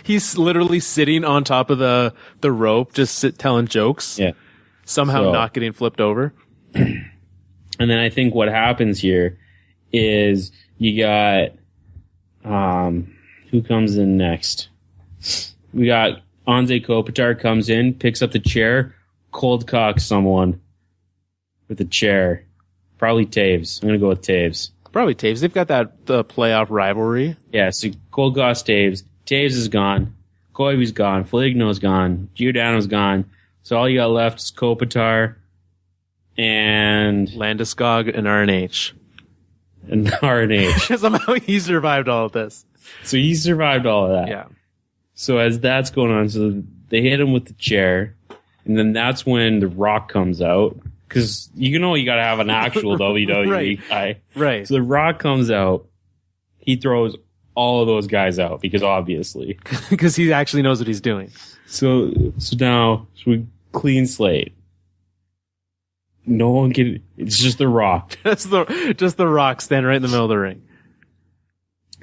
He's literally sitting on top of the rope, just telling jokes. Yeah. Somehow not getting flipped over. And then I think what happens here is you got, who comes in next? We got Anze Kopitar comes in, picks up the chair, cold cocks someone with the chair. Probably Toews. I'm going to go with Toews. Probably Taves. They've got the playoff rivalry. Yeah, so Gold Goss Taves. Taves is gone. Koivu's gone. Foligno's gone. Giordano's gone. So all you got left is Kopitar and Landeskog and RNH. And RNH. Somehow he survived all of this. So he survived all of that. Yeah. So as that's going on, so they hit him with the chair, and then that's when The Rock comes out. Because you got to have an actual WWE guy. Right. So The Rock comes out. He throws all of those guys out because obviously. Because he actually knows what he's doing. So now we clean slate. No one can. It's just The Rock. just the Rock standing right in the middle of the ring.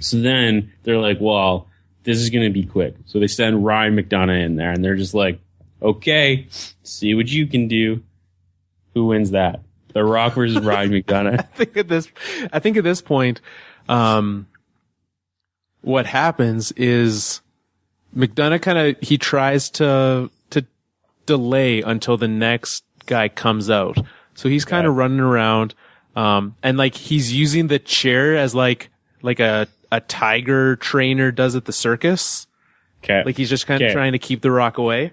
So then they're like, well, this is going to be quick. So they send Ryan McDonough in there, and they're just like, okay, see what you can do. Who wins that? The Rock versus Ryan McDonough. I think at this point, what happens is McDonough he tries to delay until the next guy comes out. So he's kind of running around, and like he's using the chair as like a tiger trainer does at the circus. Okay. Like he's just kind of trying to keep The Rock away.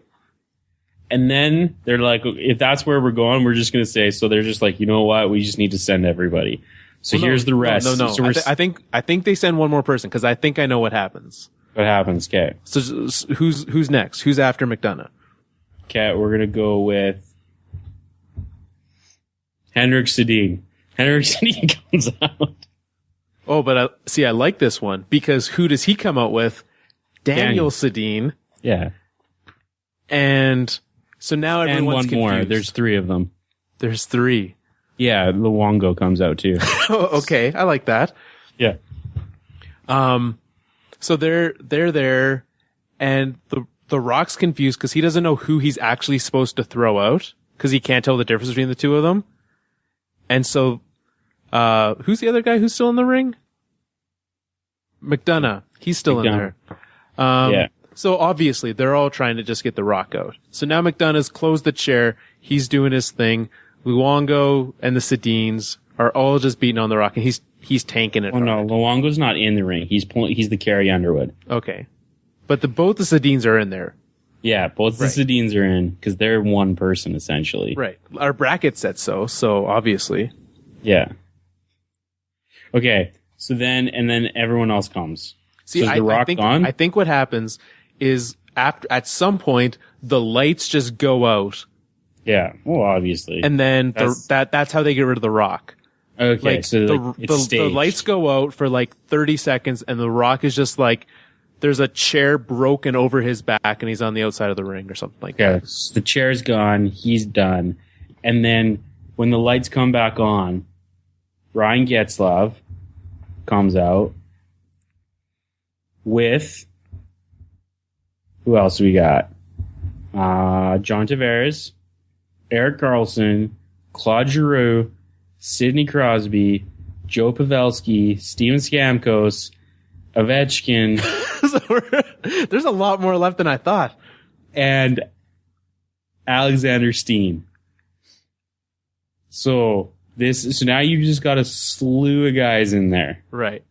And then they're like, if that's where we're going, we're just going to say, so they're just like, you know what? We just need to send everybody. So here's the rest. No. So I think they send one more person because I think I know what happens. What happens? Okay. So who's next? Who's after McDonough? Okay. We're going to go with Henrik Sedin. Henrik Sedin comes out. Oh, but I like this one because who does he come out with? Daniel Sedin. Yeah. And so now everyone's and one confused. more. There's 3 of them. There's 3. Yeah, Luongo comes out too. Oh, okay, I like that. Yeah. So they're there, and the Rock's confused because he doesn't know who he's actually supposed to throw out because he can't tell the difference between the two of them. And so, who's the other guy who's still in the ring? McDonough. He's still in there. Yeah. So obviously they're all trying to just get The Rock out. So now McDonough's closed the chair. He's doing his thing. Luongo and the Sedins are all just beating on The Rock, and he's tanking it. Oh no, Luongo's not in the ring. He's the Carrie Underwood. Okay, but both the Sedins are in there. Yeah, both the Sedins are in because they're one person essentially. Right. Our bracket said so. So obviously. Yeah. Okay. So then everyone else comes. See, so is The Rock gone? I think what happens is at some point the lights just go out. Yeah. Well, obviously. And then that's how they get rid of The Rock. Okay. Like, so the lights go out for like 30 seconds and The Rock is just like, there's a chair broken over his back and he's on the outside of the ring or something like that. So the chair's gone. He's done. And then when the lights come back on, Ryan Getzlaf comes out with, who else we got? John Tavares, Eric Carlson, Claude Giroux, Sidney Crosby, Joe Pavelski, Steven Stamkos, Ovechkin. There's a lot more left than I thought. And Alexander Steen. So now you've just got a slew of guys in there. Right.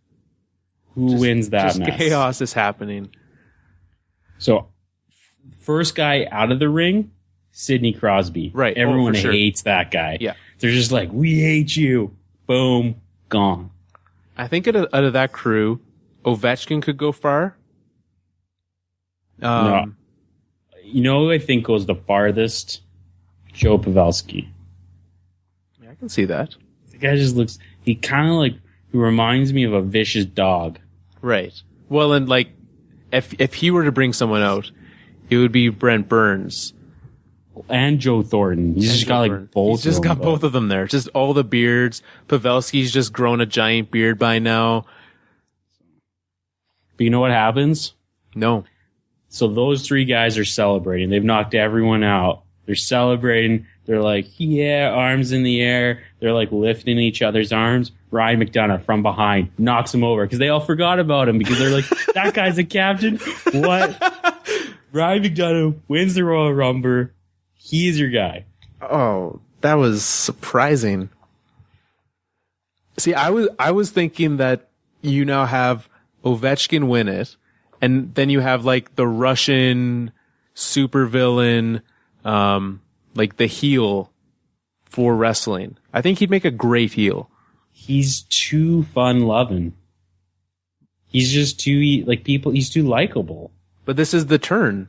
Who wins that match? Chaos is happening. So first guy out of the ring, Sidney Crosby. Right. Everyone hates that guy. Yeah. They're just like, we hate you. Boom. Gone. I think out of that crew, Ovechkin could go far. No. You know who I think goes the farthest? Joe Pavelski. Yeah, I can see that. The guy just looks, he reminds me of a vicious dog. Right. Well, and like, if he were to bring someone out, it would be Brent Burns. And Joe Thornton. He's just got like both. He's just got both of them there. Just all the beards. Pavelski's just grown a giant beard by now. But you know what happens? No. So those 3 guys are celebrating. They've knocked everyone out. They're celebrating. They're like, yeah, arms in the air. They're like lifting each other's arms. Ryan McDonough from behind knocks him over because they all forgot about him because they're like, that guy's a captain. What? Ryan McDonough wins the Royal Rumble. He is your guy. Oh, that was surprising. See, I was thinking that you now have Ovechkin win it, and then you have like the Russian supervillain, like the heel for wrestling. I think he'd make a great heel. He's too fun-loving. He's just too, like, he's too likable. But this is the turn.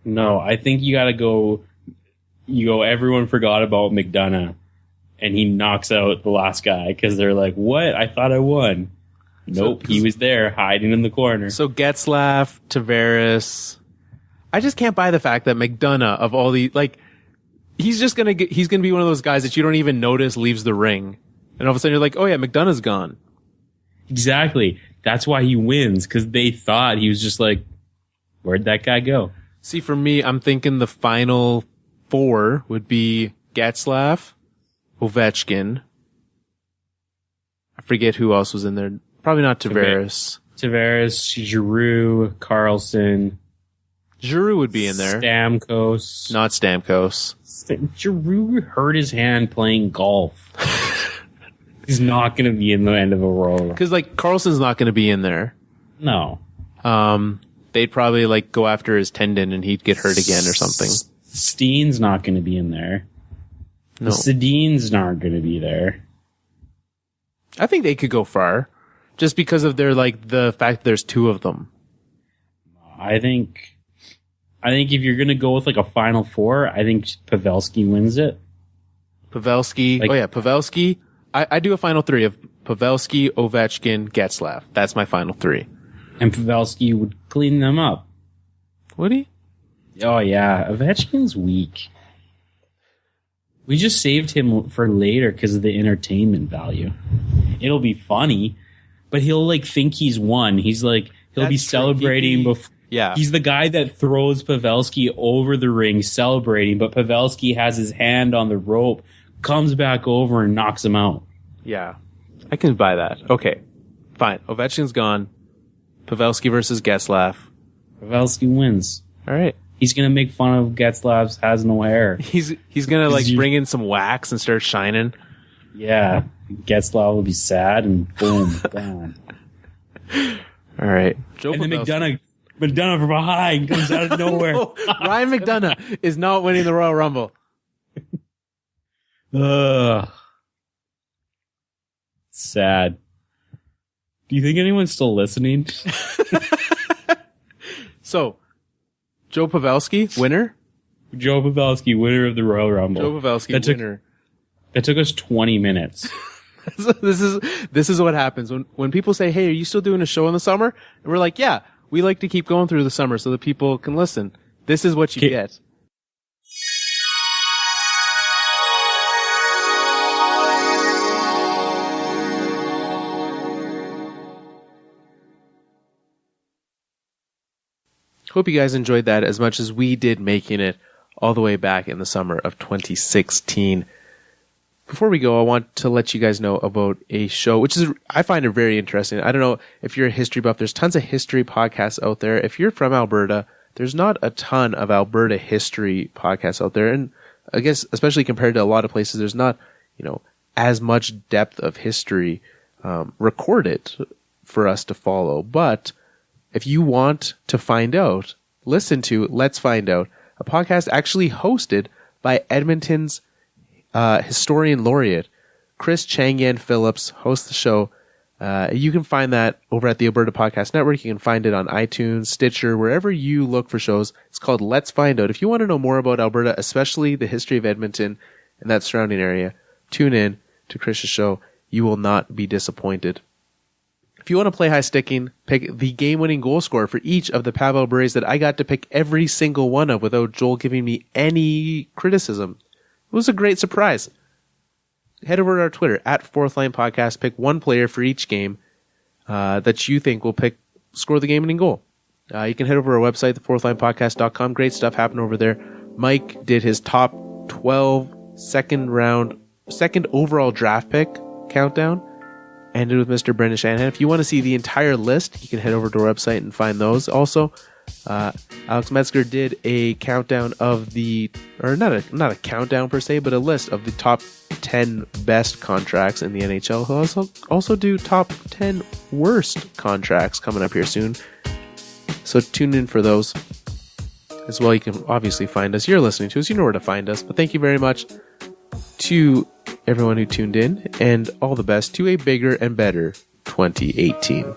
No, I think you gotta go, everyone forgot about McDonough, and he knocks out the last guy, because they're like, what? I thought I won. Nope, he was there, hiding in the corner. So Getzlaf, Tavares. I just can't buy the fact that McDonough, of all the, like, he's gonna be one of those guys that you don't even notice leaves the ring. And all of a sudden you're like, oh yeah, McDonough's gone. Exactly. That's why he wins, because they thought he was just like, where'd that guy go? See, for me, I'm thinking the final four would be Getzlaf, Ovechkin. I forget who else was in there. Probably not Tavares. Tavares, Giroux, Carlson. Giroux would be in there. Stamkos. Not Stamkos. Giroux hurt his hand playing golf. He's not going to be in the end of a roll. Because, like, Carlson's not going to be in there. No. They'd probably, like, go after his tendon and he'd get hurt again or something. Steen's not going to be in there. No. Sedin's not going to be there. I think they could go far. Just because of their, like, the fact that there's two of them. I think if you're going to go with, like, a final four, I think Pavelski wins it. Pavelski. Like, oh, yeah, Pavelski. I do a final three of Pavelski, Ovechkin, Getzlaf. That's my final three. And Pavelski would clean them up. Would he? Oh, yeah. Ovechkin's weak. We just saved him for later because of the entertainment value. It'll be funny, but he'll, like, think he's won. He's like, he'll be celebrating before. Yeah. He's the guy that throws Pavelski over the ring celebrating, but Pavelski has his hand on the rope, comes back over and knocks him out. Yeah. I can buy that. Okay. Fine. Ovechkin's gone. Pavelski versus Getzlaf. Pavelski wins. All right. He's going to make fun of Getzlaf's has no hair. He's going to, like, bring in some wax and start shining. Yeah. Getzlaf will be sad and boom, gone. All right. Joe and Pavelski. Then McDonough from behind comes out of nowhere. No, Ryan McDonough is not winning the Royal Rumble. Sad. Do you think anyone's still listening? So, Joe Pavelski, winner? Joe Pavelski, winner of the Royal Rumble. Joe Pavelski, winner. That took us 20 minutes. This is what happens when people say, hey, are you still doing a show in the summer? And we're like, yeah, we like to keep going through the summer so that people can listen. This is what you get. Hope you guys enjoyed that as much as we did making it all the way back in the summer of 2016. Before we go, I want to let you guys know about a show, which is, I find it very interesting. I don't know if you're a history buff. There's tons of history podcasts out there. If you're from Alberta, there's not a ton of Alberta history podcasts out there. And I guess, especially compared to a lot of places, there's not, as much depth of history recorded for us to follow. But if you want to find out, listen to Let's Find Out, a podcast actually hosted by Edmonton's historian laureate, Chris Changyan Phillips, hosts the show. You can find that over at the Alberta Podcast Network. You can find it on iTunes, Stitcher, wherever you look for shows. It's called Let's Find Out. If you want to know more about Alberta, especially the history of Edmonton and that surrounding area, tune in to Chris's show. You will not be disappointed. If you want to play high sticking, pick the game-winning goal scorer for each of the Pavel Bures that I got to pick every single one of without Joel giving me any criticism. It was a great surprise. Head over to our Twitter, at Fourth Line Podcast. Pick one player for each game that you think will score the game-winning goal. You can head over to our website, thefourthlinepodcast.com. Great stuff happened over there. Mike did his top 12 second overall draft pick countdown. Ended with Mr. Brendan Shanahan. If you want to see the entire list, you can head over to our website and find those. Also, Alex Metzger did a countdown of not a countdown per se, but a list of the top 10 best contracts in the NHL. He'll also do top 10 worst contracts coming up here soon. So tune in for those. As well, you can obviously find us. You're listening to us. You know where to find us. But thank you very much to everyone who tuned in, and all the best to a bigger and better 2018.